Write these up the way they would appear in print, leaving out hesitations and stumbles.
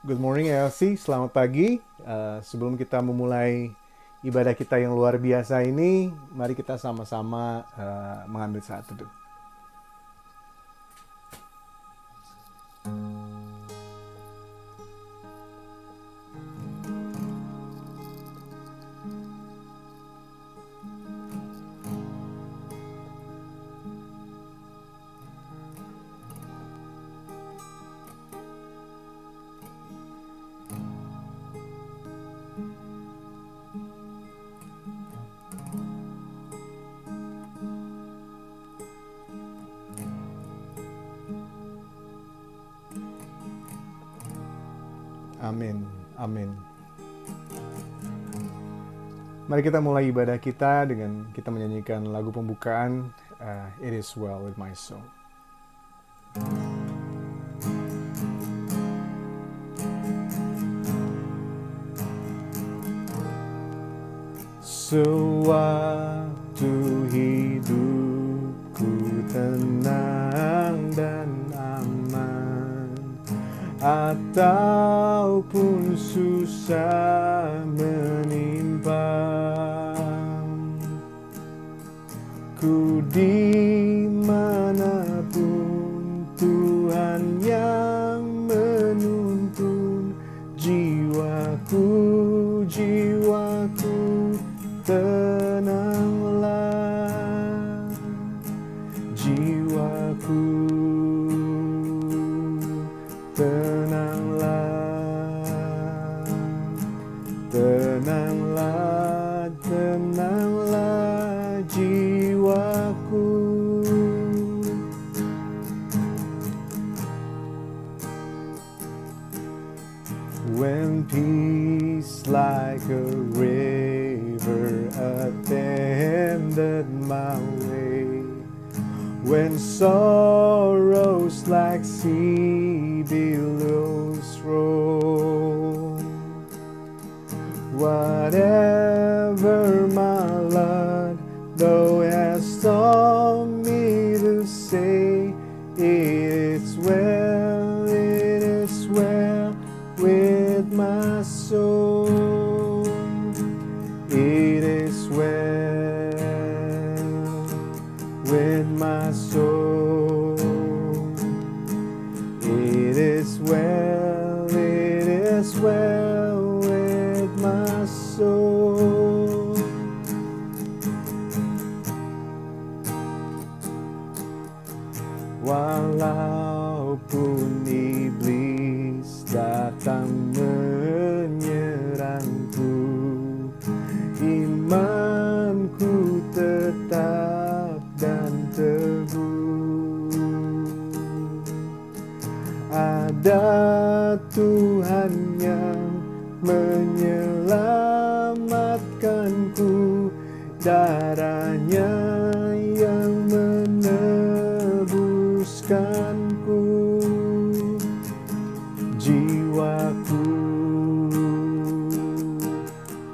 Good morning Elsie, selamat pagi. Sebelum kita memulai ibadah kita yang luar biasa ini, mari kita sama-sama mengambil saat teduh. Amin, amin. Mari kita mulai ibadah kita dengan kita menyanyikan lagu pembukaan It Is Well With My Soul. Sewaktu hidupku tenang dan aman, ataupun susah menimpa, ku dimanapun Tuhan yang menuntun jiwaku, jiwaku tenanglah, jiwaku tenanglah, tenanglah, tenanglah jiwaku. When peace like a river attended my way, when sorrows like sea billows roll, whatever my lot thou hast taught me to say, it is well, it is well with my soul, it is well with my soul, it is well, it is well with my soul. Walaupun iblis datang menyerangku, imanku tetap dan teguh. Ada Tuhan yang menyelamatkanku, darahnya yang menebuskanku, jiwaku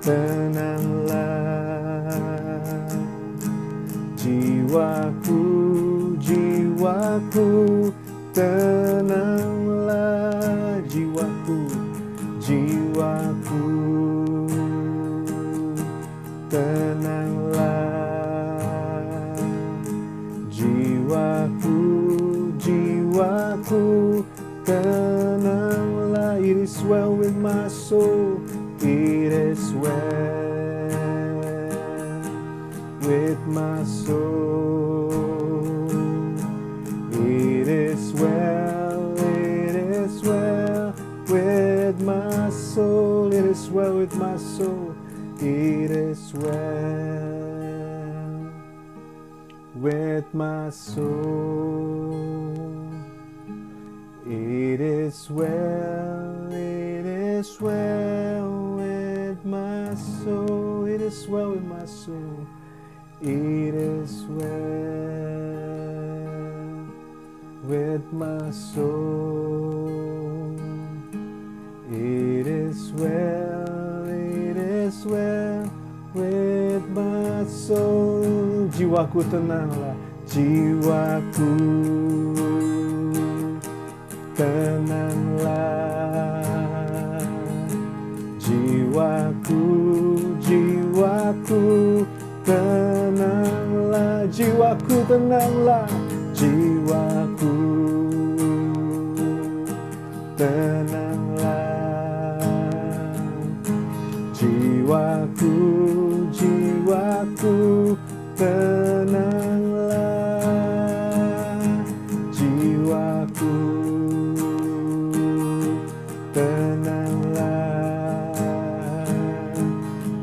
tenanglah, jiwaku, jiwaku tenanglah, jiwaku, jiwaku tenanglah, jiwaku, jiwaku tenanglah. It is well with my soul, it is well with my soul, it is well, it is well with my soul, it is well with my soul, it is well with my soul, it is well, it is well with my soul, it is well with my soul, it is well with my soul, it is well, it is well with my soul. Jiwaku tenanglah, jiwaku tenanglah, tenanglah jiwaku, tenanglah jiwaku, jiwaku, tenanglah jiwaku, tenanglah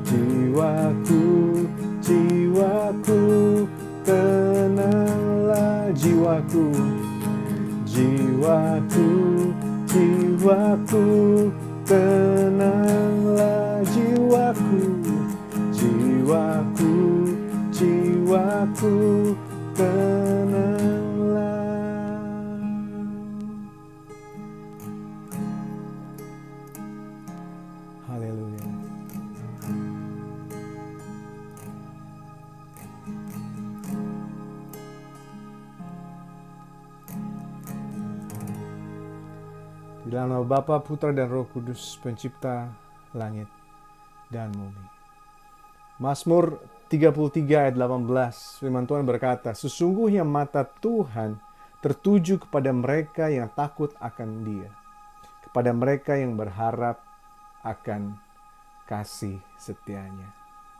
jiwaku, jiwaku, tenanglah jiwaku, jiwaku, jiwaku, tenanglah jiwaku, jiwaku, jiwaku, tenanglah. Haleluya. Di dalam nama Bapa, Putra, dan Roh Kudus, pencipta langit dan bumi. Mazmur 33 ayat 18, firman Tuhan berkata, sesungguhnya mata Tuhan tertuju kepada mereka yang takut akan Dia, kepada mereka yang berharap akan kasih setianya.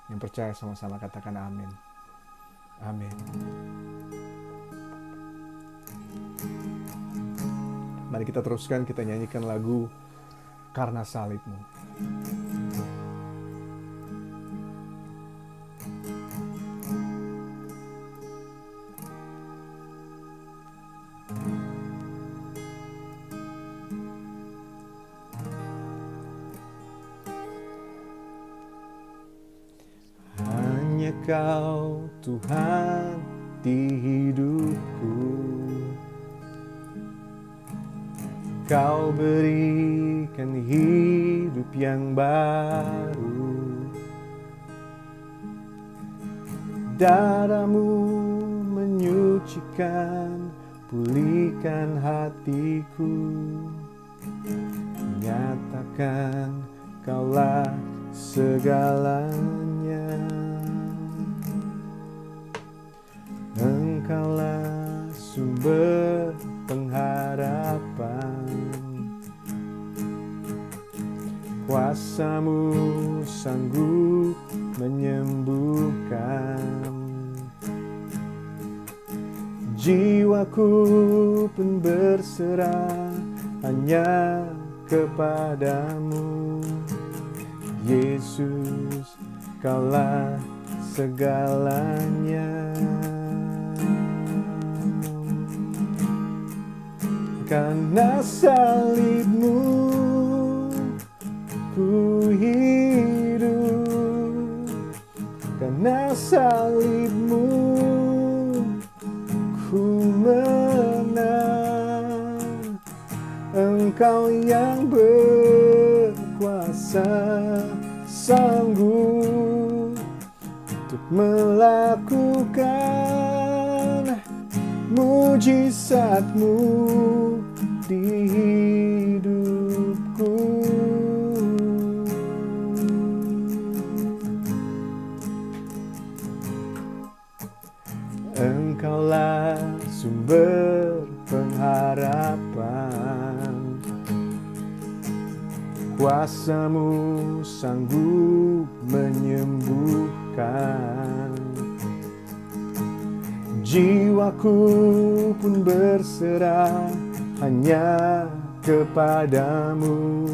Yang percaya sama-sama katakan amin. Amin. Mari kita teruskan, kita nyanyikan lagu Karena Salib-Mu. Hanya Kau Tuhan di hidupku, Kau berikan hidup yang baru. Darah-Mu menyucikan, pulihkan hatiku. Nyatakan Kaulah segalanya. Engkaulah sumber pengharapan. Kuasa-Mu sanggup menyembuhkan. Jiwaku pun berserah hanya kepadamu. Yesus, Kaulah segalanya. Karena salib-Mu ku hidup, karena salib-Mu ku menang. Engkau yang berkuasa, sanggup untuk melakukan mujizat-Mu di hidupku. Engkaulah sumber pengharapan. Kuasa-Mu sanggup menyembuhkan. Jiwaku pun berserah hanya kepadamu.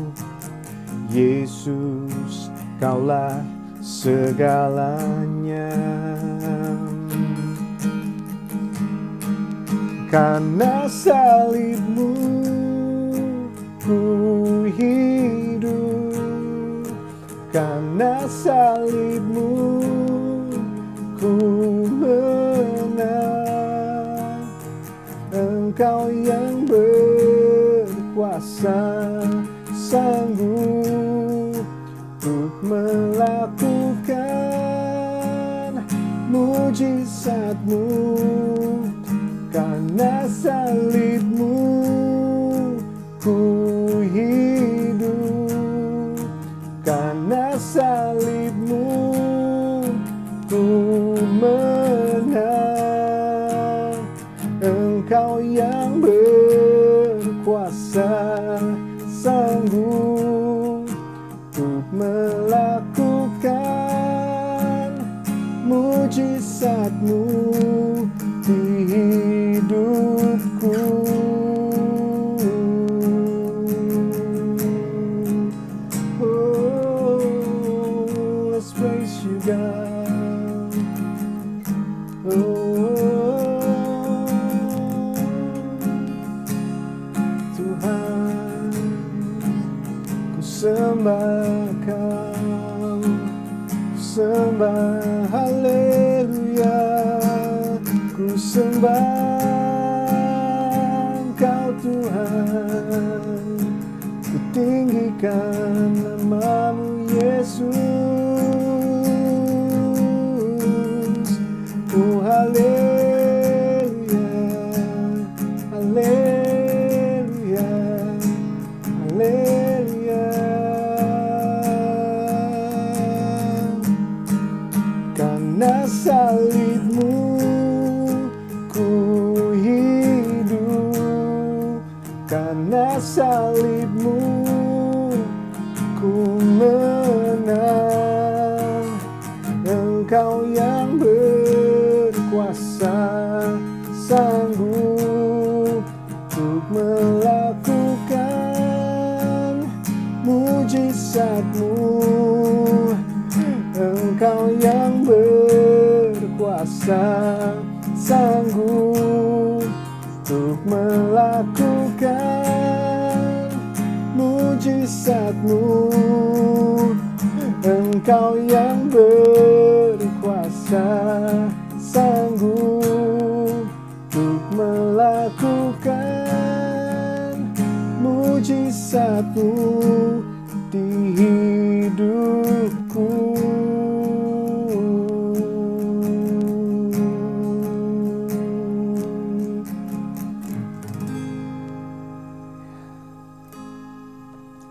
Yesus, Kaulah segalanya. Karena salib-Mu ku hidup, karena salib-Mu ku menang. Engkau yang berkuasa, sanggup untuk melakukan mujizat-Mu. Karena salib-Mu ku hidup, karena salib-Mu ku menang. Engkau yang berkuasa, sanggup untuk melakukan mujizat-Mu di hidupku. Oh, let's praise You, God. Tuhan, ku sembah Kau, ku sembah, haleluya. Ku sembah Engkau Tuhan, ku tinggikan nama-Mu Yesus. Oh haleluya, haleluya, haleluya. Karena salib-Mu ku hidup, karena salib-Mu ku menang. Engkau yang berkuasa, sanggup untuk melakukan mujizat-Mu. Engkau yang berkuasa, sanggup untuk melakukan mujizat-Mu. Engkau yang berkuasa, sanggup untuk melakukan mujizat-Mu di hidupku.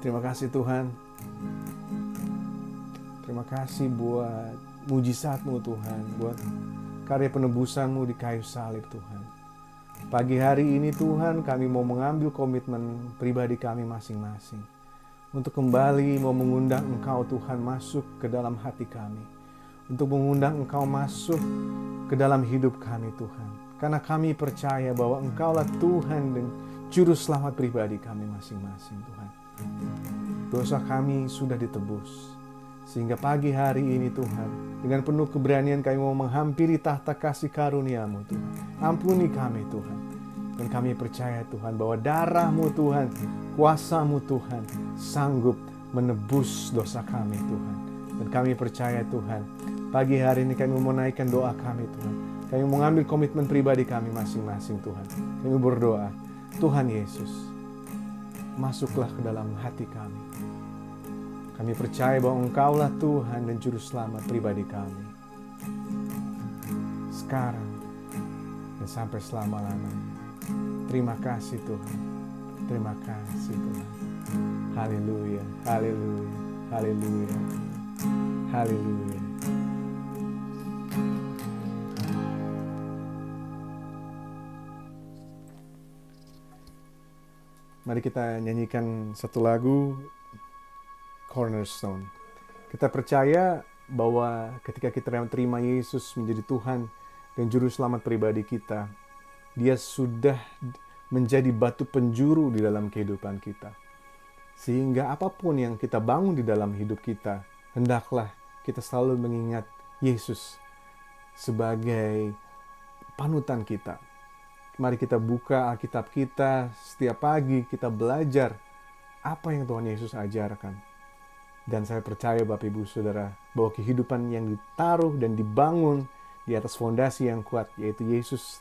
Terima kasih Tuhan. Terima kasih buat mujizat-Mu Tuhan, buat karya penebusan-Mu di kayu salib Tuhan. Pagi hari ini Tuhan, kami mau mengambil komitmen pribadi kami masing-masing untuk kembali mau mengundang Engkau Tuhan masuk ke dalam hati kami, untuk mengundang Engkau masuk ke dalam hidup kami Tuhan. Karena kami percaya bahwa Engkaulah Tuhan dan Juru Selamat pribadi kami masing-masing Tuhan. Dosa kami sudah ditebus. Sehingga pagi hari ini Tuhan, dengan penuh keberanian kami mau menghampiri tahta kasih karunia-Mu Tuhan. Ampuni kami Tuhan. Dan kami percaya Tuhan bahwa darah-Mu Tuhan, kuasa-Mu Tuhan, sanggup menebus dosa kami Tuhan. Dan kami percaya Tuhan, pagi hari ini kami mau menaikkan doa kami Tuhan. Kami mengambil komitmen pribadi kami masing-masing Tuhan. Kami berdoa, Tuhan Yesus, masuklah ke dalam hati kami. Kami percaya bahwa Engkaulah Tuhan dan Juru Selamat pribadi kami. Sekarang dan sampai selama-lamanya. Terima kasih Tuhan. Terima kasih Tuhan. Haleluya, haleluya, haleluya, haleluya. Mari kita nyanyikan satu lagu, Cornerstone. Kita percaya bahwa ketika kita terima Yesus menjadi Tuhan dan Juru Selamat pribadi kita, Dia sudah menjadi batu penjuru di dalam kehidupan kita. Sehingga apapun yang kita bangun di dalam hidup kita, hendaklah kita selalu mengingat Yesus sebagai panutan kita. Mari kita buka Alkitab kita setiap pagi, kita belajar apa yang Tuhan Yesus ajarkan. Dan saya percaya Bapak Ibu Saudara bahwa kehidupan yang ditaruh dan dibangun di atas fondasi yang kuat, yaitu Yesus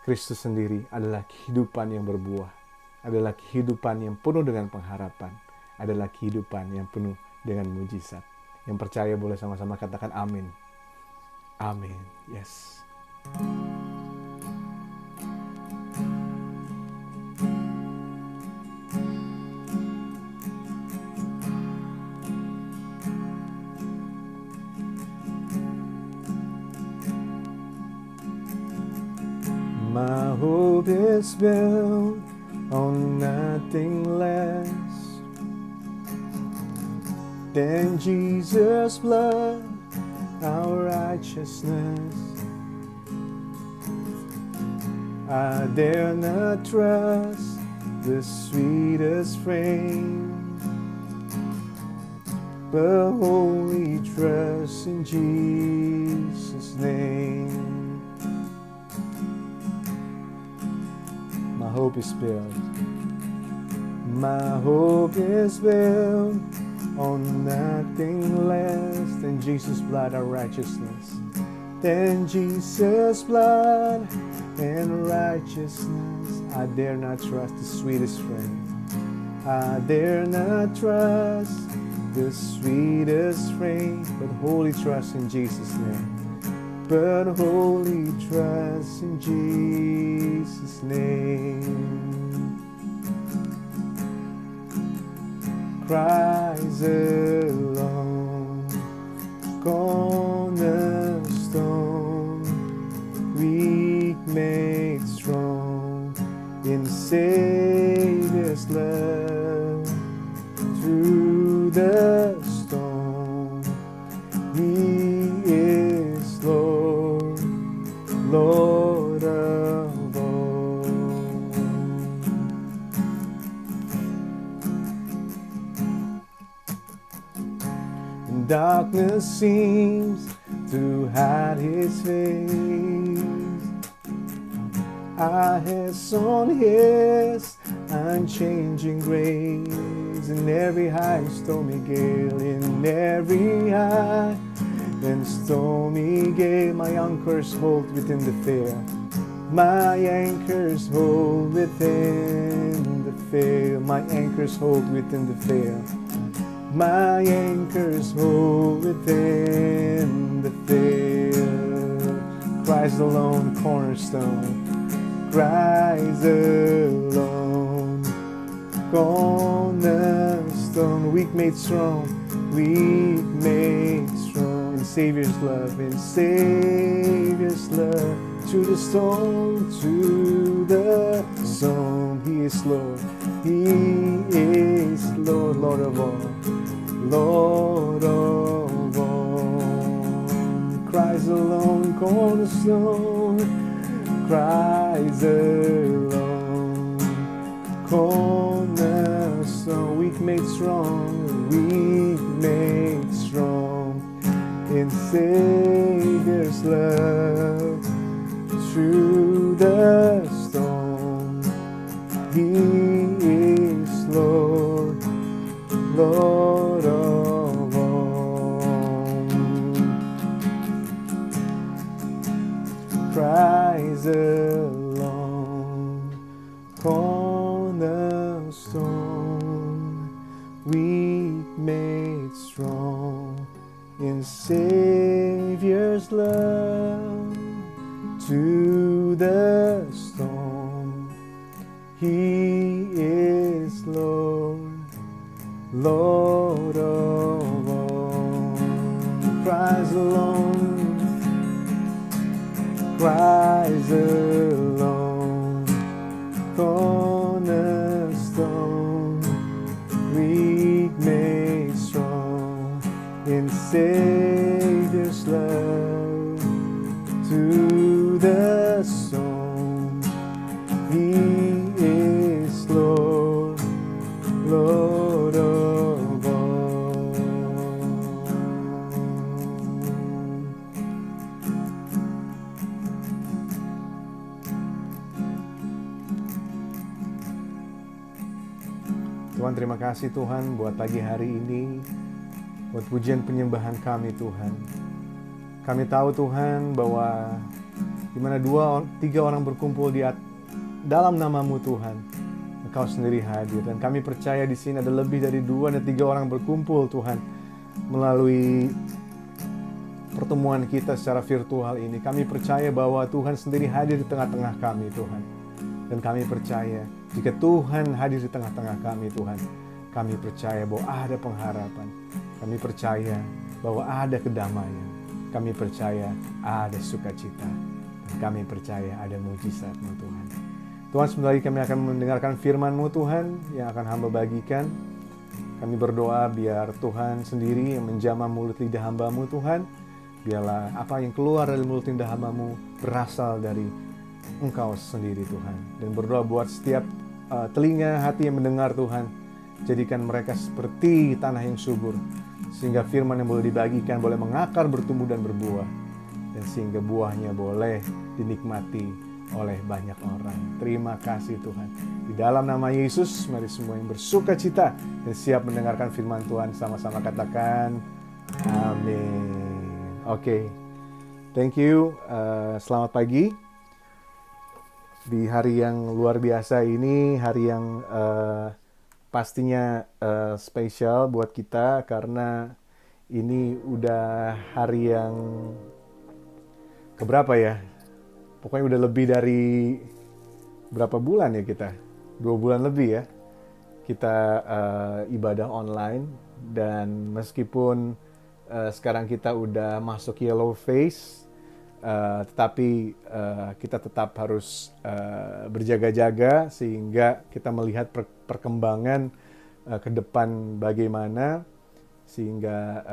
Kristus sendiri, adalah kehidupan yang berbuah, adalah kehidupan yang penuh dengan pengharapan, adalah kehidupan yang penuh dengan mujizat. Yang percaya boleh sama-sama katakan amin. Amin. Yes. hope is built on nothing less than Jesus' blood, our righteousness. I dare not trust the sweetest frame, but wholly trust in Jesus' name. My hope is built. My hope is built on nothing less than Jesus' blood, our righteousness. Than Jesus' blood and righteousness. I dare not trust the sweetest friend. I dare not trust the sweetest friend, but wholly trust in Jesus' name. But wholly trust in Jesus' name. Christ alone, cornerstone, weak made strong in Savior's love. Through the storm, He is Lord, Lord of all. And darkness seems to hide His face. Eyes on His unchanging grace. In every high and stormy gale, in every high and stormy gale, my anchors hold within the fair. My anchors hold within the fair. My anchors hold within the fair. My anchors hold within the fair. Christ alone, cornerstone. Christ alone, cornerstone, weak made strong, weak made strong, in Savior's love, in Savior's love, to the storm, to the storm. He is Lord, He is Lord, Lord of all, Lord of all. Christ alone, cornerstone, Christ alone, cornerstone, weak made strong, weak made strong, in Savior's love, through the storm. He is Lord, Lord of all. Christ alone, cornerstone, weak made strong, in Savior's love, to the storm. He is Lord, Lord of all. Christ alone, Christ alone, cornerstone, weak made strong, in Savior's love, to the storm. He is Lord, Lord of all. Tuhan, terima kasih Tuhan buat pagi hari ini, buat pujian penyembahan kami Tuhan. Kami tahu Tuhan bahwa di mana 2-3 orang berkumpul dalam nama-Mu Tuhan, Engkau sendiri hadir. Dan kami percaya di sini ada lebih dari 2 dan 3 orang berkumpul Tuhan melalui pertemuan kita secara virtual ini. Kami percaya bahwa Tuhan sendiri hadir di tengah-tengah kami Tuhan. Dan kami percaya jika Tuhan hadir di tengah-tengah kami Tuhan, kami percaya bahwa ada pengharapan. Kami percaya bahwa ada kedamaian. Kami percaya ada sukacita. Dan kami percaya ada mujizat-Mu Tuhan. Tuhan, sebentar lagi kami akan mendengarkan firman-Mu Tuhan yang akan hamba bagikan. Kami berdoa biar Tuhan sendiri yang menjamah mulut lidah hamba-Mu Tuhan. Biarlah apa yang keluar dari mulut lidah hamba-Mu berasal dari Engkau sendiri Tuhan. Dan berdoa buat setiap telinga hati yang mendengar Tuhan. Jadikan mereka seperti tanah yang subur. Sehingga firman yang boleh dibagikan boleh mengakar, bertumbuh dan berbuah. Dan sehingga buahnya boleh dinikmati oleh banyak orang. Terima kasih Tuhan. Di dalam nama Yesus, mari semua yang bersuka cita dan siap mendengarkan firman Tuhan sama-sama katakan amin. Oke. Thank you. Selamat pagi. Di hari yang luar biasa ini, hari yang pastinya spesial buat kita karena ini udah hari yang keberapa ya? Pokoknya udah lebih dari berapa bulan ya kita? 2 bulan lebih ya. Kita ibadah online dan meskipun sekarang kita udah masuk yellow phase, tetapi kita tetap harus berjaga-jaga sehingga kita melihat perkembangan ke depan bagaimana, sehingga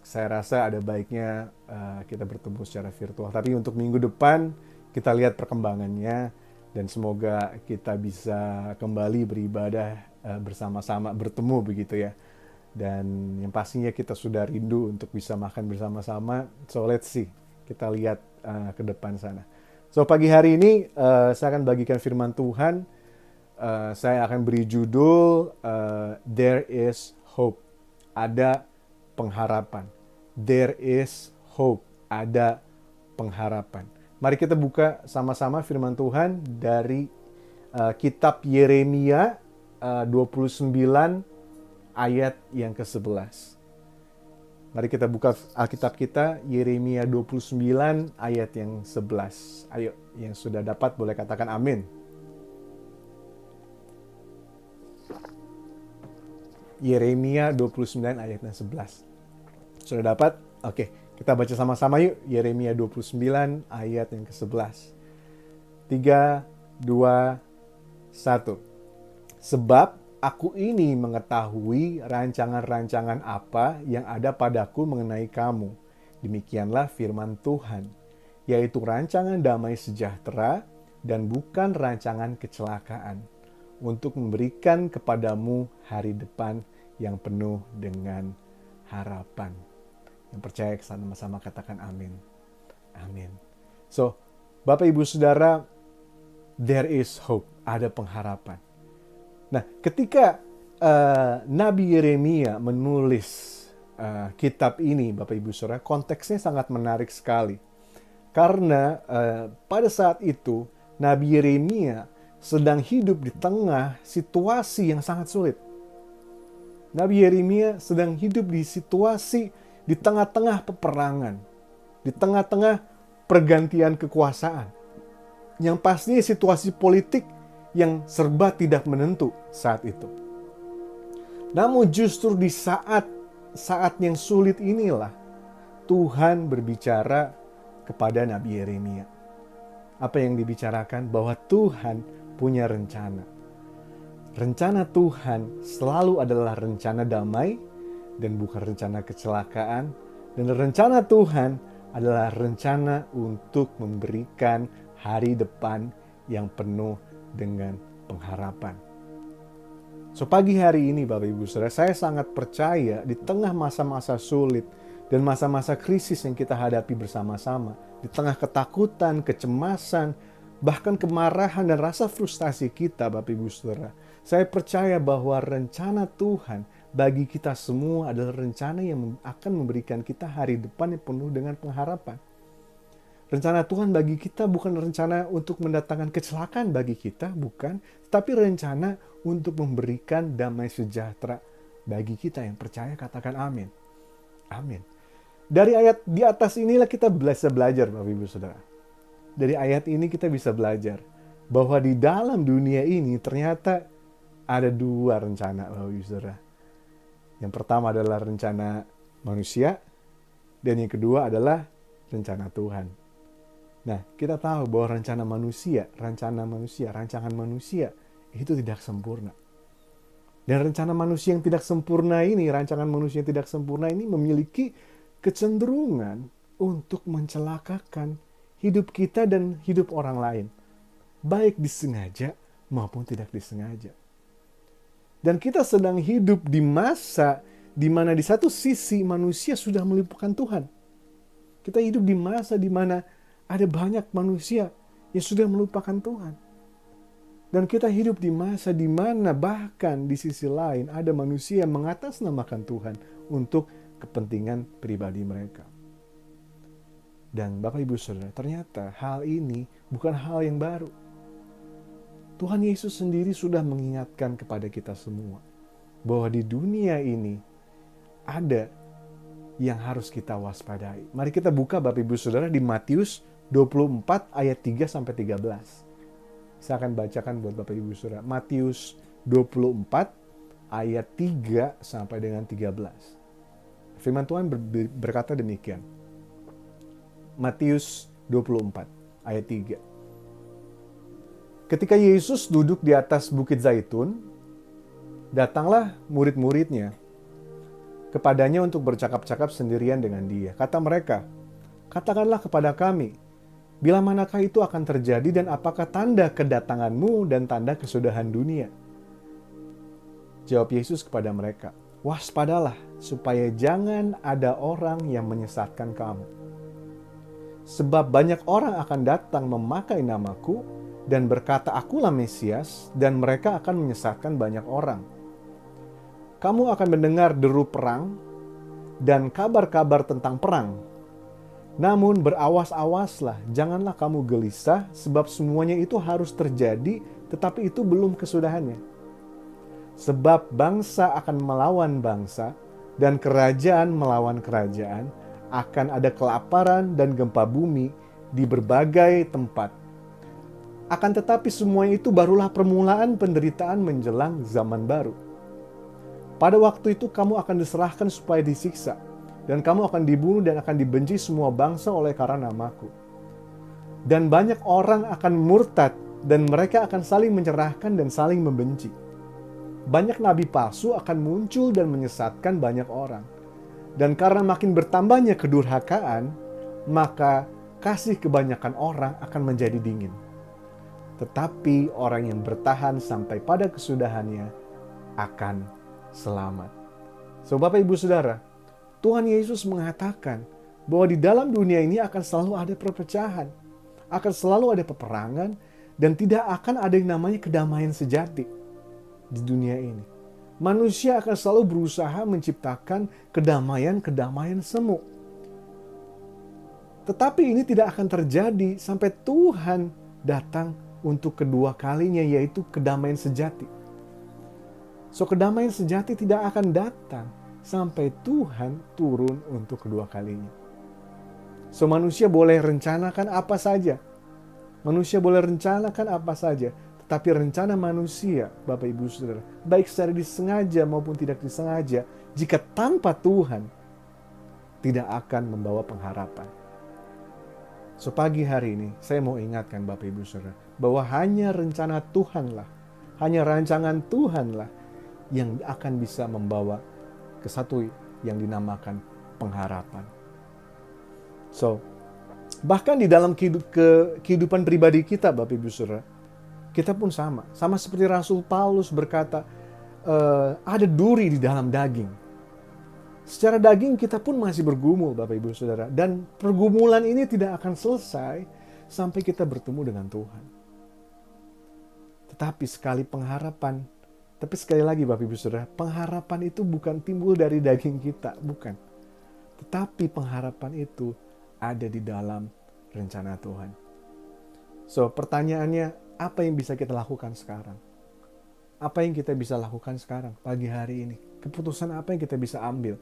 saya rasa ada baiknya kita bertemu secara virtual. Tapi untuk minggu depan kita lihat perkembangannya dan semoga kita bisa kembali beribadah bersama-sama, bertemu begitu ya. Dan yang pastinya kita sudah rindu untuk bisa makan bersama-sama. So let's see, kita lihat ke depan sana. So pagi hari ini saya akan bagikan firman Tuhan. Saya akan beri judul There is Hope. Ada pengharapan. There is hope. Ada pengharapan. Mari kita buka sama-sama firman Tuhan dari kitab Yeremia 29 ayat yang ke-11. Mari kita buka Alkitab kita, Yeremia 29 ayat yang 11. Ayo, yang sudah dapat boleh katakan amin. Yeremia 29 ayat yang 11. Sudah dapat? Oke, kita baca sama-sama yuk. Yeremia 29 ayat yang ke-11. 3, 2, 1. Sebab aku ini mengetahui rancangan-rancangan apa yang ada padaku mengenai kamu. Demikianlah firman Tuhan, yaitu rancangan damai sejahtera dan bukan rancangan kecelakaan, untuk memberikan kepadamu hari depan yang penuh dengan harapan. Yang percaya sama-sama katakan amin. Amin. So, Bapak Ibu Saudara, there is hope, ada pengharapan. Nah, ketika Nabi Yeremia menulis kitab ini, Bapak Ibu Saudara, konteksnya sangat menarik sekali. Karena pada saat itu, Nabi Yeremia sedang hidup di tengah situasi yang sangat sulit. Nabi Yeremia sedang hidup di situasi di tengah-tengah peperangan, di tengah-tengah pergantian kekuasaan. Yang pastinya situasi politik yang serba tidak menentu saat itu. Namun justru di saat yang sulit inilah Tuhan berbicara kepada Nabi Yeremia. Apa yang dibicarakan? Bahwa Tuhan punya rencana. Rencana Tuhan selalu adalah rencana damai dan bukan rencana kecelakaan. Dan rencana Tuhan adalah rencana untuk memberikan hari depan yang penuh dengan pengharapan. So pagi hari ini Bapak Ibu Saudara, saya sangat percaya di tengah masa-masa sulit dan masa-masa krisis yang kita hadapi bersama-sama, di tengah ketakutan, kecemasan, bahkan kemarahan dan rasa frustasi kita Bapak Ibu Saudara, saya percaya bahwa rencana Tuhan bagi kita semua adalah rencana yang akan memberikan kita hari depan yang penuh dengan pengharapan. Rencana Tuhan bagi kita bukan rencana untuk mendatangkan kecelakaan bagi kita, bukan. Tapi rencana untuk memberikan damai sejahtera bagi kita yang percaya, katakan amin. Amin. Dari ayat di atas inilah kita bisa belajar, Bapak Ibu Saudara. Dari ayat ini kita bisa belajar bahwa di dalam dunia ini ternyata ada dua rencana, Bapak Ibu Saudara. Yang pertama adalah rencana manusia, dan yang kedua adalah rencana Tuhan. Nah, kita tahu bahwa rancangan manusia itu tidak sempurna. Dan rancangan manusia yang tidak sempurna ini memiliki kecenderungan untuk mencelakakan hidup kita dan hidup orang lain. Baik disengaja maupun tidak disengaja. Dan kita sedang hidup di masa di mana di satu sisi manusia sudah melupakan Tuhan. Kita hidup di masa di mana ada banyak manusia yang sudah melupakan Tuhan. Dan kita hidup di masa di mana bahkan di sisi lain ada manusia yang mengatasnamakan Tuhan untuk kepentingan pribadi mereka. Dan Bapak Ibu Saudara, ternyata hal ini bukan hal yang baru. Tuhan Yesus sendiri sudah mengingatkan kepada kita semua bahwa di dunia ini ada yang harus kita waspadai. Mari kita buka Bapak Ibu Saudara di Matius 24 ayat 3 sampai 13. Saya akan bacakan buat Bapak Ibu Saudara. Matius 24 ayat 3 sampai dengan 13. Firman Tuhan berkata demikian. Matius 24 ayat 3. Ketika Yesus duduk di atas Bukit Zaitun, datanglah murid-muridnya kepadanya untuk bercakap-cakap sendirian dengan dia. Kata mereka, "Katakanlah kepada kami, bila manakah itu akan terjadi dan apakah tanda kedatanganmu dan tanda kesudahan dunia?" Jawab Yesus kepada mereka, "Waspadalah supaya jangan ada orang yang menyesatkan kamu. Sebab banyak orang akan datang memakai namaku dan berkata, 'Akulah Mesias,' dan mereka akan menyesatkan banyak orang. Kamu akan mendengar deru perang dan kabar-kabar tentang perang. Namun berawas-awaslah, janganlah kamu gelisah, sebab semuanya itu harus terjadi, tetapi itu belum kesudahannya. Sebab bangsa akan melawan bangsa, dan kerajaan melawan kerajaan, akan ada kelaparan dan gempa bumi di berbagai tempat. Akan tetapi semua itu barulah permulaan penderitaan menjelang zaman baru. Pada waktu itu kamu akan diserahkan supaya disiksa, dan kamu akan dibunuh dan akan dibenci semua bangsa oleh karena namaku. Dan banyak orang akan murtad, dan mereka akan saling menyerahkan dan saling membenci. Banyak nabi palsu akan muncul dan menyesatkan banyak orang. Dan karena makin bertambahnya kedurhakaan, maka kasih kebanyakan orang akan menjadi dingin. Tetapi orang yang bertahan sampai pada kesudahannya akan selamat." So, Bapak Ibu Saudara, Tuhan Yesus mengatakan bahwa di dalam dunia ini akan selalu ada perpecahan, akan selalu ada peperangan, dan tidak akan ada yang namanya kedamaian sejati di dunia ini. Manusia akan selalu berusaha menciptakan kedamaian semu. Tetapi ini tidak akan terjadi sampai Tuhan datang untuk kedua kalinya, yaitu kedamaian sejati. So, kedamaian sejati tidak akan datang sampai Tuhan turun untuk kedua kalinya. So, manusia boleh rencanakan apa saja. Tetapi rencana manusia, Bapak Ibu Saudara, baik secara disengaja maupun tidak disengaja, jika tanpa Tuhan, tidak akan membawa pengharapan. So, pagi hari ini, saya mau ingatkan Bapak Ibu Saudara, bahwa hanya rencana Tuhanlah, hanya rancangan Tuhanlah yang akan bisa membawa ke satu yang dinamakan pengharapan. So, bahkan di dalam kehidupan pribadi kita, Bapak Ibu Saudara, kita pun sama seperti Rasul Paulus berkata, ada duri di dalam daging. Secara daging kita pun masih bergumul, Bapak Ibu Saudara, dan pergumulan ini tidak akan selesai sampai kita bertemu dengan Tuhan. Tetapi sekali lagi Bapak Ibu Saudara, pengharapan itu bukan timbul dari daging kita, bukan. Tetapi pengharapan itu ada di dalam rencana Tuhan. So, pertanyaannya, apa yang bisa kita lakukan sekarang? Apa yang kita bisa lakukan sekarang, pagi hari ini? Keputusan apa yang kita bisa ambil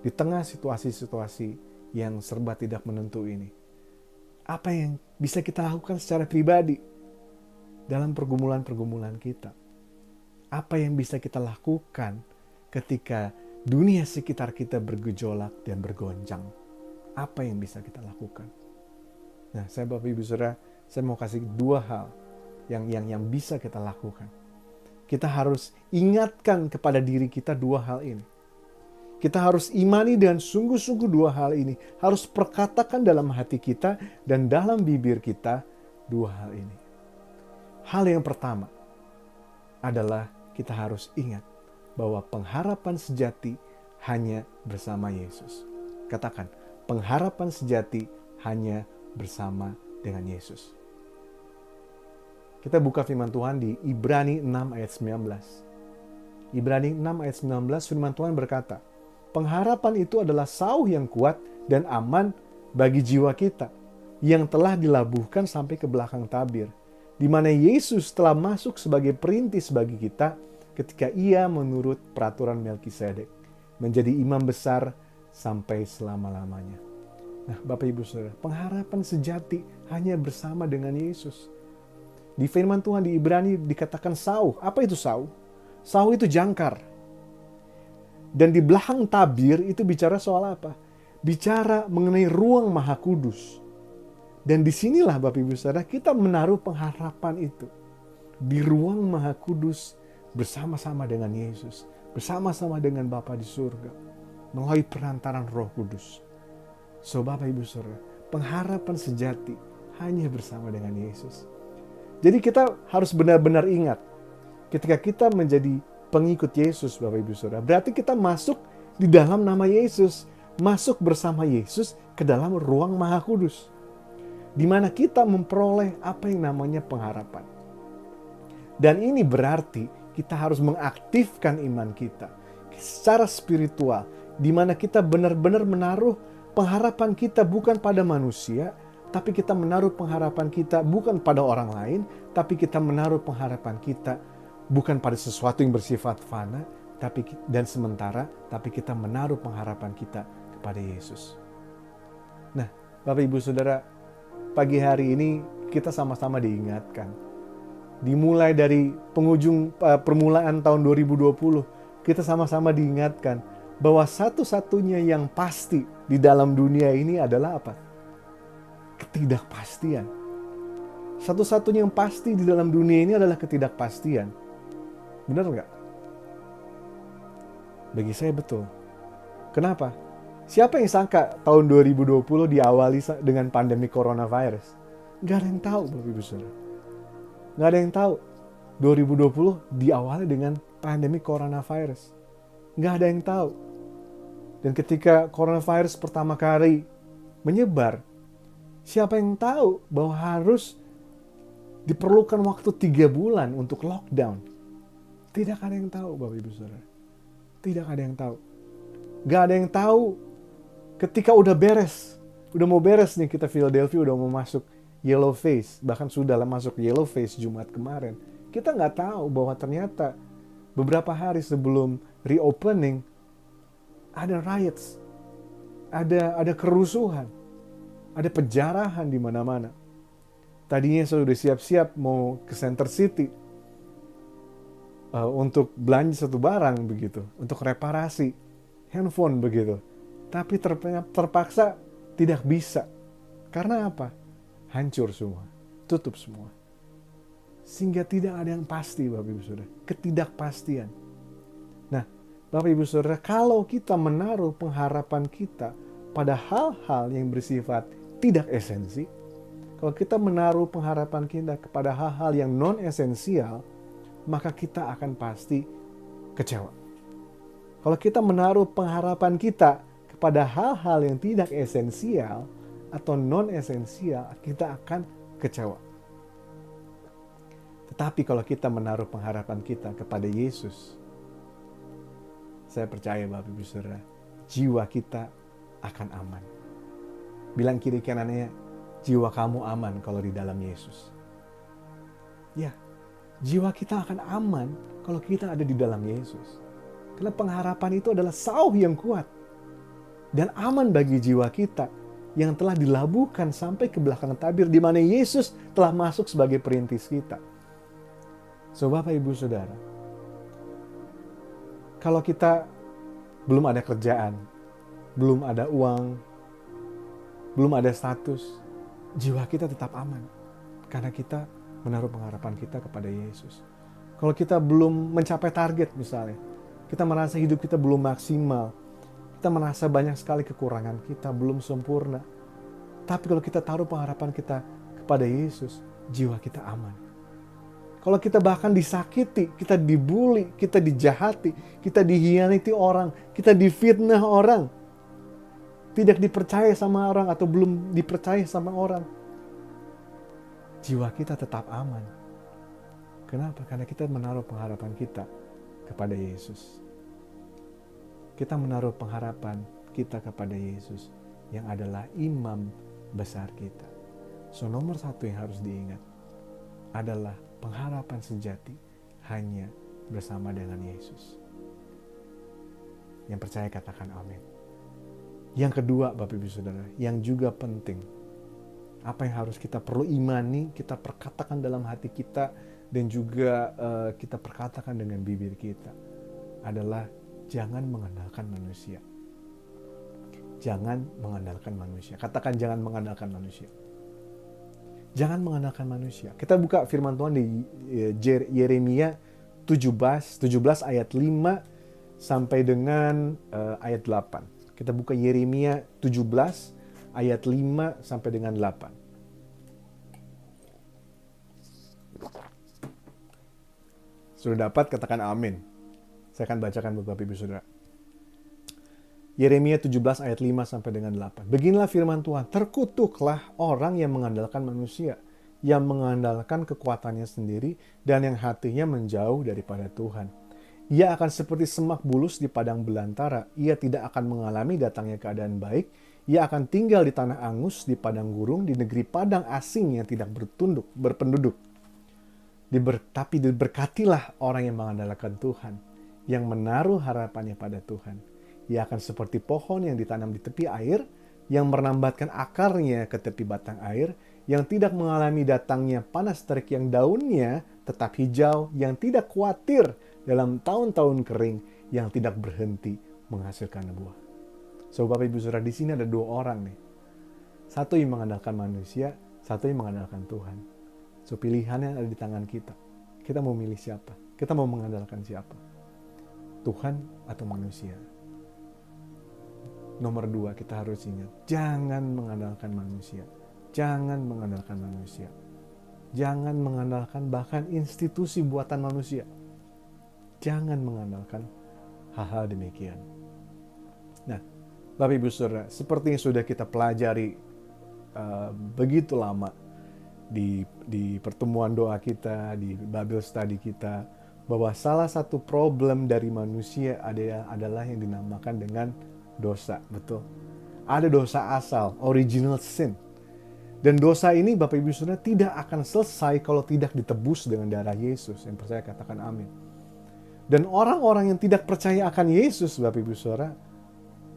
di tengah situasi-situasi yang serba tidak menentu ini? Apa yang bisa kita lakukan secara pribadi dalam pergumulan-pergumulan kita? Apa yang bisa kita lakukan ketika dunia sekitar kita bergejolak dan bergoncang? Apa yang bisa kita lakukan? Nah, Bapak Ibu Saudara, saya mau kasih dua hal yang bisa kita lakukan. Kita harus ingatkan kepada diri kita dua hal ini. Kita harus imani dengan sungguh-sungguh dua hal ini. Harus perkatakan dalam hati kita dan dalam bibir kita dua hal ini. Hal yang pertama adalah kita harus ingat bahwa pengharapan sejati hanya bersama Yesus. Katakan, pengharapan sejati hanya bersama dengan Yesus. Kita buka firman Tuhan di Ibrani 6 ayat 19. Ibrani 6 ayat 19 firman Tuhan berkata, pengharapan itu adalah sauh yang kuat dan aman bagi jiwa kita yang telah dilabuhkan sampai ke belakang tabir, di mana Yesus telah masuk sebagai perintis bagi kita ketika ia menurut peraturan Melkisedek menjadi imam besar sampai selama-lamanya. Nah, Bapak Ibu Saudara, pengharapan sejati hanya bersama dengan Yesus. Di firman Tuhan di Ibrani dikatakan sauh. Apa itu sauh? Sauh itu jangkar. Dan di belakang tabir itu bicara soal apa? Bicara mengenai ruang Maha Kudus. Dan disinilah Bapak Ibu Saudara kita menaruh pengharapan itu. Di ruang Maha Kudus bersama-sama dengan Yesus. Bersama-sama dengan Bapa di surga. Melalui perantaran Roh Kudus. So Bapak Ibu Saudara, pengharapan sejati hanya bersama dengan Yesus. Jadi kita harus benar-benar ingat, ketika kita menjadi pengikut Yesus, Bapak Ibu Saudara, berarti kita masuk di dalam nama Yesus, masuk bersama Yesus ke dalam ruang Maha Kudus, di mana kita memperoleh apa yang namanya pengharapan. Dan ini berarti kita harus mengaktifkan iman kita secara spiritual, di mana kita benar-benar menaruh pengharapan kita bukan pada manusia, tapi kita menaruh pengharapan kita bukan pada orang lain, tapi kita menaruh pengharapan kita bukan pada sesuatu yang bersifat fana dan sementara, tapi kita menaruh pengharapan kita kepada Yesus. Nah, Bapak Ibu Saudara, pagi hari ini kita sama-sama diingatkan. Dimulai dari permulaan tahun 2020, kita sama-sama diingatkan bahwa satu-satunya yang pasti di dalam dunia ini adalah apa? Ketidakpastian. Satu-satunya yang pasti di dalam dunia ini adalah ketidakpastian. Benar nggak? Bagi saya betul. Kenapa? Siapa yang sangka tahun 2020 diawali dengan pandemi coronavirus? Nggak ada yang tahu, Bapak Ibu Saudara. Nggak ada yang tahu 2020 diawali dengan pandemi coronavirus. Nggak ada yang tahu. Dan ketika coronavirus pertama kali menyebar, siapa yang tahu bahwa harus diperlukan waktu 3 bulan untuk lockdown? Tidak ada yang tahu, Bapak Ibu Saudara. Tidak ada yang tahu. Gak ada yang tahu ketika udah beres. Udah mau beres nih kita Philadelphia, udah mau masuk yellow phase. Bahkan sudah masuk yellow phase Jumat kemarin. Kita gak tahu bahwa ternyata beberapa hari sebelum reopening ada riots. Ada kerusuhan. Ada penjarahan di mana-mana. Tadinya saya sudah siap-siap mau ke Center City untuk belanja satu barang begitu, untuk reparasi handphone begitu. Tapi terpaksa tidak bisa. Karena apa? Hancur semua, tutup semua. Sehingga tidak ada yang pasti, Bapak Ibu Saudara. Ketidakpastian. Nah, Bapak Ibu Saudara, kalau kita menaruh pengharapan kita pada hal-hal yang bersifat tidak esensi, kalau kita menaruh pengharapan kita kepada hal-hal yang non-esensial, maka kita akan pasti kecewa. Kalau kita menaruh pengharapan kita kepada hal-hal yang tidak esensial atau non-esensial, kita akan kecewa. Tetapi kalau kita menaruh pengharapan kita kepada Yesus, saya percaya Bapak Ibu Saudara, jiwa kita akan aman. Bilang kiri kanannya, jiwa kamu aman kalau di dalam Yesus. Ya, jiwa kita akan aman kalau kita ada di dalam Yesus. Karena pengharapan itu adalah sauh yang kuat dan aman bagi jiwa kita yang telah dilabuhkan sampai ke belakang tabir, di mana Yesus telah masuk sebagai perintis kita. So Bapak Ibu Saudara, kalau kita belum ada kerjaan, belum ada uang, belum ada status, jiwa kita tetap aman. Karena kita menaruh pengharapan kita kepada Yesus. Kalau kita belum mencapai target misalnya, kita merasa hidup kita belum maksimal, kita merasa banyak sekali kekurangan kita, belum sempurna. Tapi kalau kita taruh pengharapan kita kepada Yesus, jiwa kita aman. Kalau kita bahkan disakiti, kita dibully, kita dijahati, kita dihianati orang, kita difitnah orang, tidak dipercaya sama orang atau belum dipercaya sama orang, jiwa kita tetap aman. Kenapa? Karena kita menaruh pengharapan kita kepada Yesus. Kita menaruh pengharapan kita kepada Yesus yang adalah imam besar kita. So nomor satu yang harus diingat adalah pengharapan sejati hanya bersama dengan Yesus. Yang percaya katakan amin. Yang kedua, Bapak Ibu Saudara, yang juga penting, apa yang harus kita perlu imani, kita perkatakan dalam hati kita, dan juga kita perkatakan dengan bibir kita, adalah jangan mengandalkan manusia. Jangan mengandalkan manusia. Katakan jangan mengandalkan manusia. Jangan mengandalkan manusia. Kita buka firman Tuhan di Yeremia 17 ayat 5 sampai dengan ayat 8. Kita buka Yeremia 17 ayat 5 sampai dengan 8. Sudah dapat, katakan amin. Saya akan bacakan Bapak Ibu Saudara. Yeremia 17 ayat 5 sampai dengan 8. Beginilah firman Tuhan, terkutuklah orang yang mengandalkan manusia, yang mengandalkan kekuatannya sendiri, dan yang hatinya menjauh daripada Tuhan. Ia akan seperti semak bulus di padang belantara. Ia tidak akan mengalami datangnya keadaan baik. Ia akan tinggal di tanah angus, di padang gurung, di negeri padang asing yang tidak berpenduduk. Tapi diberkatilah orang yang mengandalkan Tuhan, yang menaruh harapannya pada Tuhan. Ia akan seperti pohon yang ditanam di tepi air, yang menambatkan akarnya ke tepi batang air, yang tidak mengalami datangnya panas terik, yang daunnya tetap hijau, yang tidak khawatir dalam tahun-tahun kering, yang tidak berhenti menghasilkan buah. So, Bapak Ibu Saudara, di sini ada dua orang nih. Satu yang mengandalkan manusia, satu yang mengandalkan Tuhan. So, pilihannya ada di tangan kita. Kita mau milih siapa? Kita mau mengandalkan siapa? Tuhan atau manusia? Nomor dua, kita harus ingat, jangan mengandalkan manusia. Jangan mengandalkan manusia. Jangan mengandalkan bahkan institusi buatan manusia. Jangan mengandalkan hal-hal demikian. Nah, Bapak Ibu Saudara, seperti yang sudah kita pelajari begitu lama di pertemuan doa kita, di Bible study kita, bahwa salah satu problem dari manusia adalah yang dinamakan dengan dosa, betul. Ada dosa asal, original sin. Dan dosa ini, Bapak Ibu Saudara, tidak akan selesai kalau tidak ditebus dengan darah Yesus. Yang percaya katakan amin. Dan orang-orang yang tidak percaya akan Yesus, Bapak Ibu Saudara,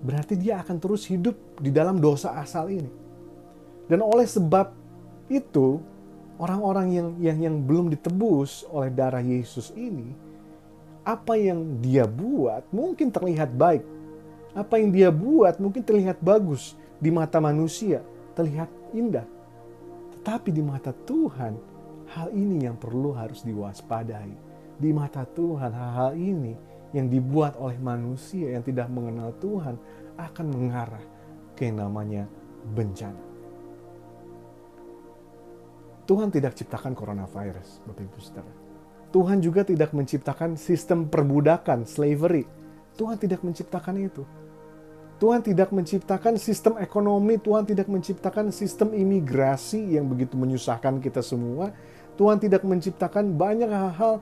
berarti dia akan terus hidup di dalam dosa asal ini. Dan oleh sebab itu, orang-orang yang belum ditebus oleh darah Yesus ini, apa yang dia buat mungkin terlihat baik. Apa yang dia buat mungkin terlihat bagus di mata manusia, terlihat indah. Tetapi di mata Tuhan, hal ini yang harus diwaspadai. Di mata Tuhan, hal-hal ini yang dibuat oleh manusia yang tidak mengenal Tuhan akan mengarah ke yang namanya bencana. Tuhan tidak ciptakan coronavirus, Bapak Ibu Saudara. Tuhan juga tidak menciptakan sistem perbudakan, slavery. Tuhan tidak menciptakan itu. Tuhan tidak menciptakan sistem ekonomi, Tuhan tidak menciptakan sistem imigrasi yang begitu menyusahkan kita semua. Tuhan tidak menciptakan banyak hal-hal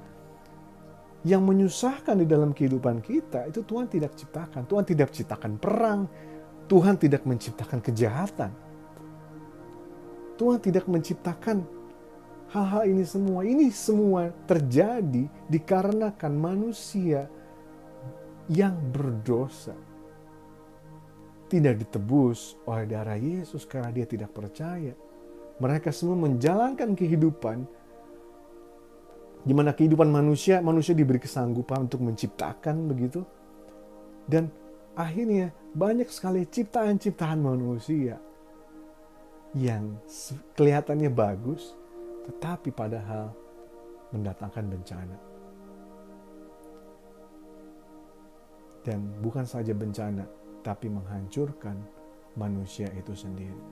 yang menyusahkan di dalam kehidupan kita. Itu Tuhan tidak ciptakan. Tuhan tidak ciptakan perang. Tuhan tidak menciptakan kejahatan. Tuhan tidak menciptakan hal-hal ini semua. Ini semua terjadi dikarenakan manusia yang berdosa. Tidak ditebus oleh darah Yesus karena dia tidak percaya. Mereka semua menjalankan kehidupan di mana kehidupan manusia diberi kesanggupan untuk menciptakan begitu. Dan akhirnya banyak sekali ciptaan-ciptaan manusia yang kelihatannya bagus, tetapi padahal mendatangkan bencana. Dan bukan saja bencana, tapi menghancurkan manusia itu sendiri.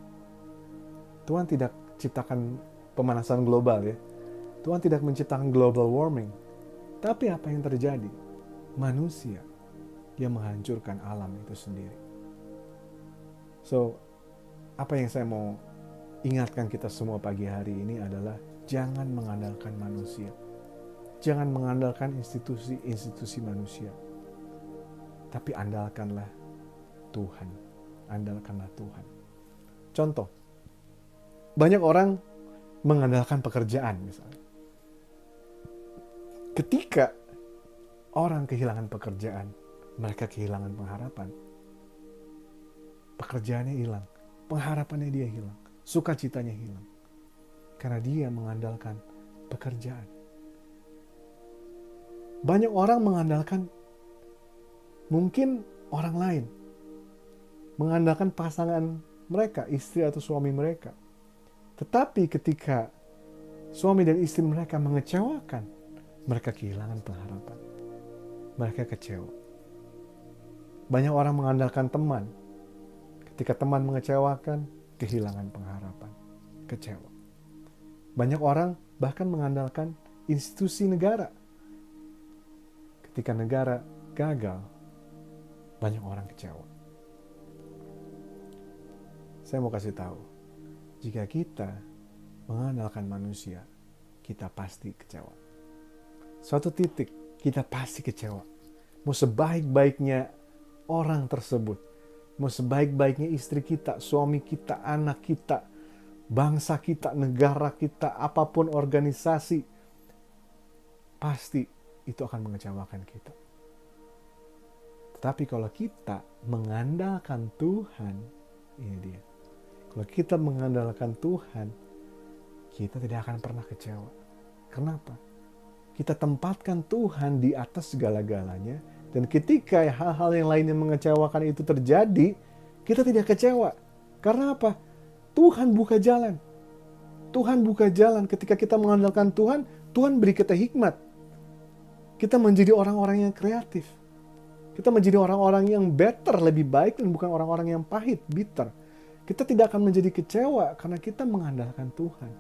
Tuhan tidak ciptakan pemanasan global ya. Tuhan tidak menciptakan global warming. Tapi apa yang terjadi? Manusia yang menghancurkan alam itu sendiri. So, apa yang saya mau ingatkan kita semua pagi hari ini adalah jangan mengandalkan manusia. Jangan mengandalkan institusi-institusi manusia. Tapi andalkanlah Tuhan. Andalkanlah Tuhan. Contoh, banyak orang mengandalkan pekerjaan misalnya. Ketika orang kehilangan pekerjaan, mereka kehilangan pengharapan. Pekerjaannya hilang, pengharapannya dia hilang, sukacitanya hilang. Karena dia mengandalkan pekerjaan. Banyak orang mengandalkan mungkin orang lain. Mengandalkan pasangan mereka, istri atau suami mereka. Tetapi ketika suami dan istri mereka mengecewakan, mereka kehilangan pengharapan. Mereka kecewa. Banyak orang mengandalkan teman. Ketika teman mengecewakan, kehilangan pengharapan. Kecewa. Banyak orang bahkan mengandalkan institusi negara. Ketika negara gagal, banyak orang kecewa. Saya mau kasih tahu, jika kita mengandalkan manusia, kita pasti kecewa. Suatu titik kita pasti kecewa. Mau sebaik-baiknya orang tersebut, mau sebaik-baiknya istri kita, suami kita, anak kita, bangsa kita, negara kita, apapun organisasi, pasti itu akan mengecewakan kita. Tetapi kalau kita mengandalkan Tuhan, ini dia. Kalau kita mengandalkan Tuhan, kita tidak akan pernah kecewa. Kenapa? Kita tempatkan Tuhan di atas segala-galanya, dan ketika hal-hal yang lain yang mengecewakan itu terjadi, kita tidak kecewa. Karena apa? Tuhan buka jalan. Tuhan buka jalan. Ketika kita mengandalkan Tuhan, Tuhan beri kita hikmat. Kita menjadi orang-orang yang kreatif. Kita menjadi orang-orang yang better, lebih baik, dan bukan orang-orang yang pahit, bitter. Kita tidak akan menjadi kecewa karena kita mengandalkan Tuhan.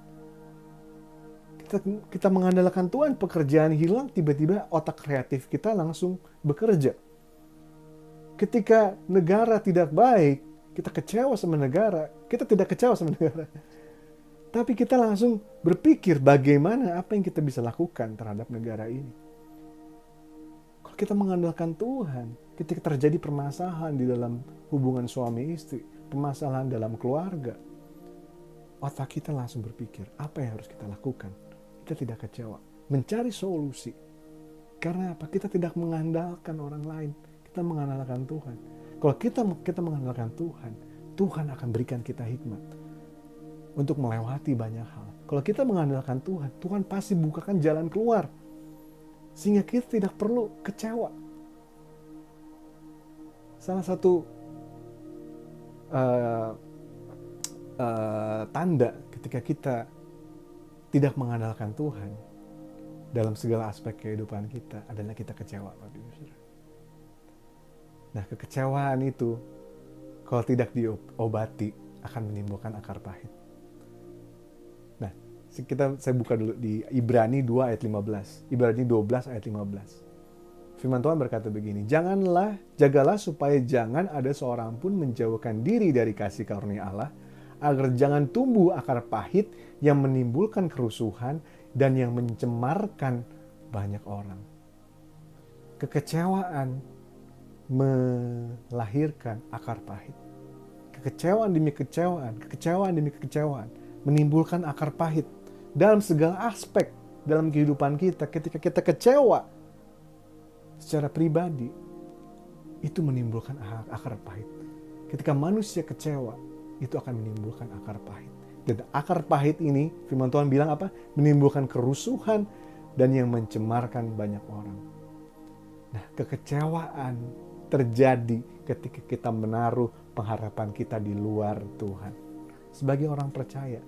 Kita mengandalkan Tuhan, pekerjaan hilang, tiba-tiba otak kreatif kita langsung bekerja. Ketika negara tidak baik, kita kecewa sama negara. Kita tidak kecewa sama negara. Tapi kita langsung berpikir bagaimana apa yang kita bisa lakukan terhadap negara ini. Kalau kita mengandalkan Tuhan, ketika terjadi permasalahan di dalam hubungan suami istri, permasalahan dalam keluarga, otak kita langsung berpikir apa yang harus kita lakukan. Kita tidak kecewa, mencari solusi. Karena apa? Kita tidak mengandalkan orang lain, kita mengandalkan Tuhan. Kalau kita mengandalkan Tuhan, Tuhan akan berikan kita hikmat untuk melewati banyak hal. Kalau kita mengandalkan Tuhan, Tuhan pasti bukakan jalan keluar, sehingga kita tidak perlu kecewa. Salah satu tanda ketika kita tidak mengandalkan Tuhan dalam segala aspek kehidupan kita adalah kita kecewa, Bapak Ibu Saudara. Nah, kekecewaan itu kalau tidak diobati akan menimbulkan akar pahit. Nah, saya buka dulu di Ibrani 2 ayat 15. Ibrani 12 ayat 15. Firman Tuhan berkata begini, jagalah supaya jangan ada seorang pun menjauhkan diri dari kasih karunia Allah, agar jangan tumbuh akar pahit yang menimbulkan kerusuhan dan yang mencemarkan banyak orang. Kekecewaan melahirkan akar pahit. Kekecewaan demi kekecewaan menimbulkan akar pahit dalam segala aspek dalam kehidupan kita. Ketika kita kecewa secara pribadi, itu menimbulkan akar pahit. Ketika manusia kecewa, itu akan menimbulkan akar pahit. Dan akar pahit ini, firman Tuhan bilang apa? Menimbulkan kerusuhan dan yang mencemarkan banyak orang. Nah, kekecewaan terjadi ketika kita menaruh pengharapan kita di luar Tuhan. sebagai orang percaya.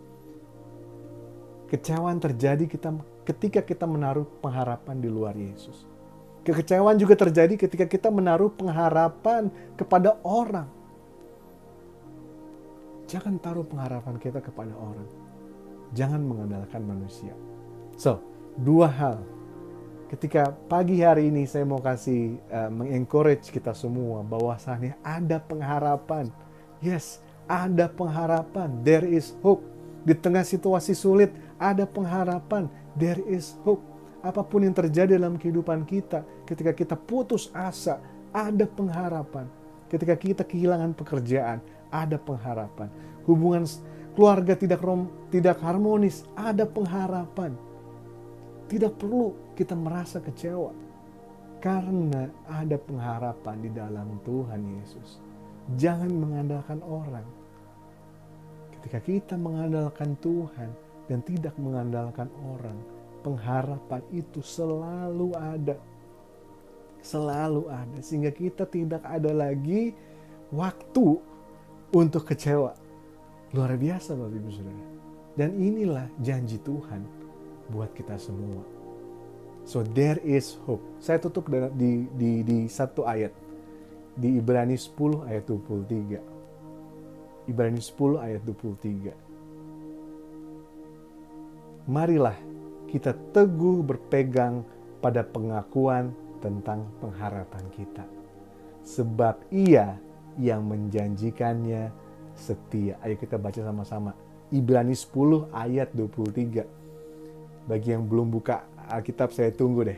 Kekecewaan terjadi ketika kita menaruh pengharapan di luar Yesus. Kekecewaan juga terjadi ketika kita menaruh pengharapan kepada orang. Jangan taruh pengharapan kita kepada orang. Jangan mengandalkan manusia. So, dua hal. Ketika pagi hari ini saya mau kasih mengencourage kita semua bahwasannya ada pengharapan. Yes, ada pengharapan. There is hope. Di tengah situasi sulit ada pengharapan. There is hope. Apapun yang terjadi dalam kehidupan kita, ketika kita putus asa, ada pengharapan. Ketika kita kehilangan pekerjaan, ada pengharapan. Hubungan keluarga tidak harmonis, ada pengharapan. Tidak perlu kita merasa kecewa karena ada pengharapan di dalam Tuhan Yesus. Jangan mengandalkan orang. Ketika kita mengandalkan Tuhan dan tidak mengandalkan orang, pengharapan itu selalu ada. Selalu ada. Sehingga kita tidak ada lagi waktu untuk kecewa. Luar biasa Bapak Ibu Saudara. Dan inilah janji Tuhan buat kita semua. So there is hope. Saya tutup di satu ayat. Di Ibrani 10 ayat 23. Ibrani 10 ayat 23. Marilah kita teguh berpegang pada pengakuan tentang pengharapan kita. Sebab Ia yang menjanjikannya setia. Ayo kita baca sama-sama. Ibrani 10 ayat 23. Bagi yang belum buka Alkitab, saya tunggu deh.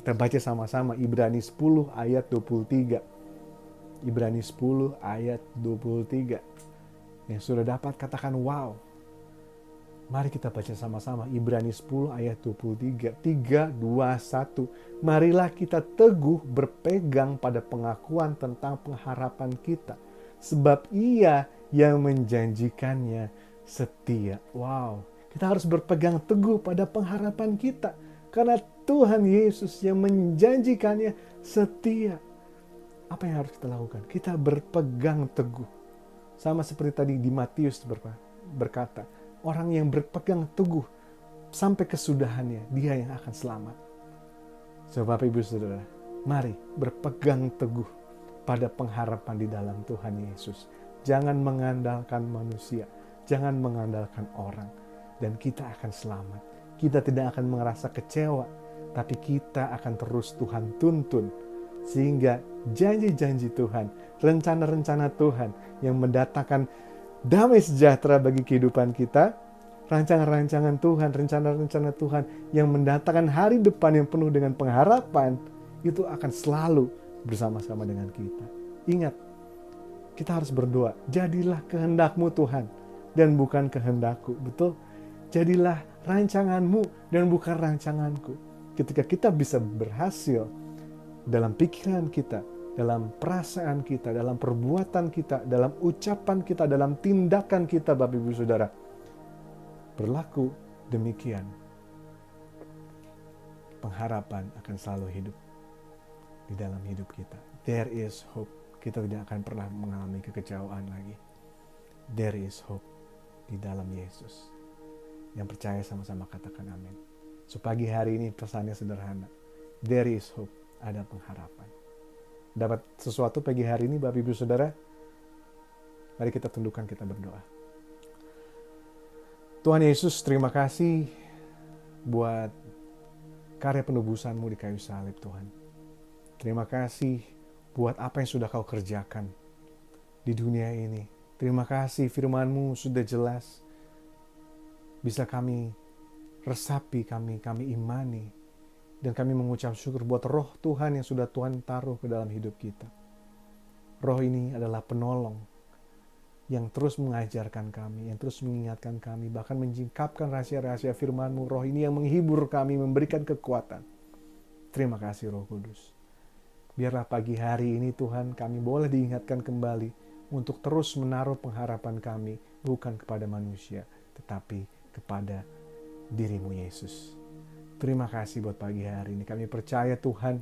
Kita baca sama-sama Ibrani 10 ayat 23. Ibrani 10 ayat 23. Yang sudah dapat katakan wow. Mari kita baca sama-sama Ibrani 10 ayat 23. 3, 2, 1. Marilah kita teguh berpegang pada pengakuan tentang pengharapan kita. Sebab Ia yang menjanjikannya setia. Wow. Kita harus berpegang teguh pada pengharapan kita. Karena Tuhan Yesus yang menjanjikannya setia. Apa yang harus kita lakukan? Kita berpegang teguh. Sama seperti tadi di Matius berkata, orang yang berpegang teguh sampai kesudahannya, dia yang akan selamat. So, Bapak Ibu Saudara, mari berpegang teguh pada pengharapan di dalam Tuhan Yesus. Jangan mengandalkan manusia. Jangan mengandalkan orang. Dan kita akan selamat. Kita tidak akan merasa kecewa, tapi kita akan terus Tuhan tuntun. Sehingga janji-janji Tuhan, rencana-rencana Tuhan yang mendatangkan damai sejahtera bagi kehidupan kita, rancangan-rancangan Tuhan, rencana-rencana Tuhan yang mendatangkan hari depan yang penuh dengan pengharapan, itu akan selalu bersama-sama dengan kita. Ingat, kita harus berdoa, jadilah kehendak-Mu Tuhan, dan bukan kehendakku. Betul? Jadilah rancangan-Mu dan bukan rancanganku. Ketika kita bisa berhasil dalam pikiran kita, dalam perasaan kita, dalam perbuatan kita, dalam ucapan kita, dalam tindakan kita, Bapak Ibu Saudara, berlaku demikian, pengharapan akan selalu hidup di dalam hidup kita. There is hope. Kita tidak akan pernah mengalami kekecewaan lagi. There is hope di dalam Yesus. Yang percaya sama-sama katakan amin. So pagi hari ini pesannya sederhana. There is hope. Ada pengharapan. Dapat sesuatu pagi hari ini Bapak Ibu Saudara? Mari kita tundukkan, kita berdoa. Tuhan Yesus, terima kasih buat karya penebusan-Mu di kayu salib Tuhan. Terima kasih buat apa yang sudah Kau kerjakan di dunia ini. Terima kasih firman-Mu sudah jelas. Bisa kami resapi, kami imani. Dan kami mengucap syukur buat roh Tuhan yang sudah Tuhan taruh ke dalam hidup kita. Roh ini adalah penolong yang terus mengajarkan kami, yang terus mengingatkan kami, bahkan menyingkapkan rahasia-rahasia firman-Mu. Roh ini yang menghibur kami, memberikan kekuatan. Terima kasih Roh Kudus. Biarlah pagi hari ini Tuhan kami boleh diingatkan kembali untuk terus menaruh pengharapan kami bukan kepada manusia, tetapi kepada diri-Mu Yesus. Terima kasih buat pagi hari ini. Kami percaya Tuhan,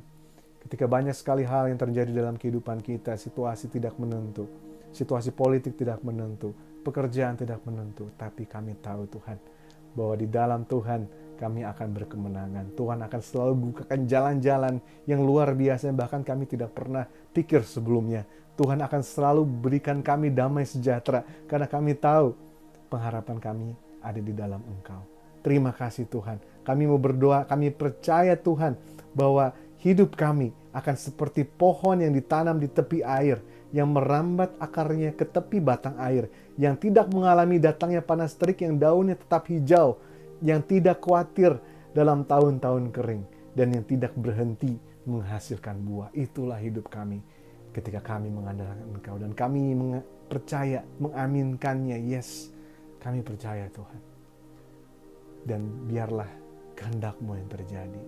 ketika banyak sekali hal yang terjadi dalam kehidupan kita, situasi tidak menentu, situasi politik tidak menentu, pekerjaan tidak menentu, tapi kami tahu Tuhan, bahwa di dalam Tuhan kami akan berkemenangan. Tuhan akan selalu bukakan jalan-jalan yang luar biasa, bahkan kami tidak pernah pikir sebelumnya. Tuhan akan selalu berikan kami damai sejahtera, karena kami tahu pengharapan kami ada di dalam Engkau. Terima kasih Tuhan. Kami mau berdoa, kami percaya Tuhan, bahwa hidup kami akan seperti pohon yang ditanam di tepi air, yang merambat akarnya ke tepi batang air, yang tidak mengalami datangnya panas terik, yang daunnya tetap hijau, yang tidak khawatir dalam tahun-tahun kering, dan yang tidak berhenti menghasilkan buah. Itulah hidup kami ketika kami mengandalkan Engkau, dan kami percaya, mengaminkannya. Yes, kami percaya Tuhan. Dan biarlah kehendak-Mu yang terjadi,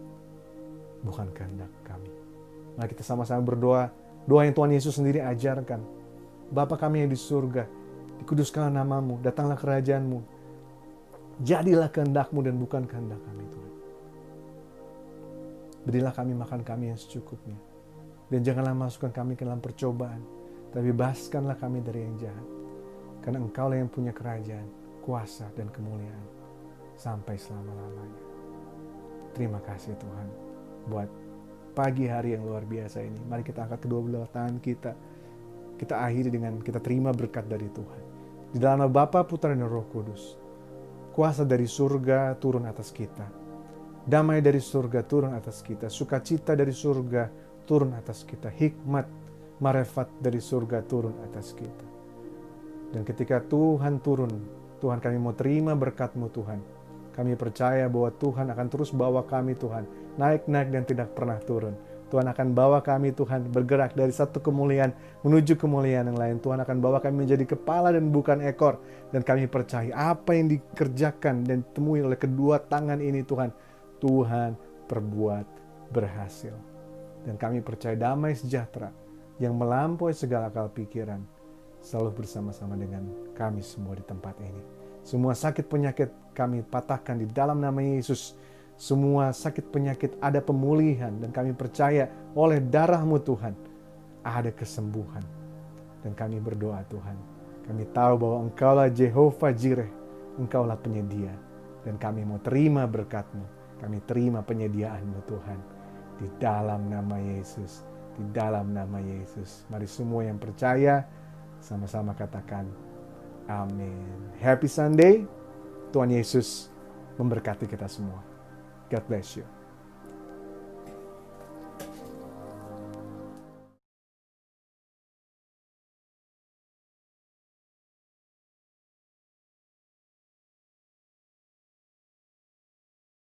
bukan kehendak kami. Mari kita sama-sama berdoa, doa yang Tuhan Yesus sendiri ajarkan. Bapa kami yang di surga, dikuduskanlah nama-Mu, datanglah kerajaan-Mu, jadilah kehendak-Mu dan bukan kehendak kami Tuhan. Berilah kami makan kami yang secukupnya, dan janganlah masukkan kami ke dalam percobaan, tapi bebaskanlah kami dari yang jahat. Karena Engkau lah yang punya kerajaan, kuasa, dan kemuliaan sampai selama-lamanya. Terima kasih Tuhan buat pagi hari yang luar biasa ini. Mari kita angkat kedua belah tangan kita. Kita akhiri dengan kita terima berkat dari Tuhan. Di dalam nama Bapa, Putra, dan Roh Kudus. Kuasa dari surga turun atas kita. Damai dari surga turun atas kita. Sukacita dari surga turun atas kita. Hikmat, marifat dari surga turun atas kita. Dan ketika Tuhan turun, Tuhan, kami mau terima berkat-Mu Tuhan. Kami percaya bahwa Tuhan akan terus bawa kami Tuhan, naik-naik dan tidak pernah turun. Tuhan akan bawa kami Tuhan bergerak dari satu kemuliaan menuju kemuliaan yang lain. Tuhan akan bawa kami menjadi kepala dan bukan ekor. Dan kami percaya apa yang dikerjakan dan ditemui oleh kedua tangan ini Tuhan, Tuhan perbuat berhasil. Dan kami percaya damai sejahtera yang melampaui segala akal pikiran selalu bersama-sama dengan kami semua di tempat ini. Semua sakit penyakit kami patahkan di dalam nama Yesus. Semua sakit penyakit ada pemulihan, dan kami percaya oleh darah-Mu Tuhan ada kesembuhan. Dan kami berdoa Tuhan, kami tahu bahwa Engkaulah Jehovah Jireh, Engkaulah penyedia, dan kami mau terima berkat-Mu. Kami terima penyediaan-Mu Tuhan, di dalam nama Yesus, di dalam nama Yesus. Mari semua yang percaya sama-sama katakan amin. Happy Sunday. Tuhan Yesus memberkati kita semua. God bless you.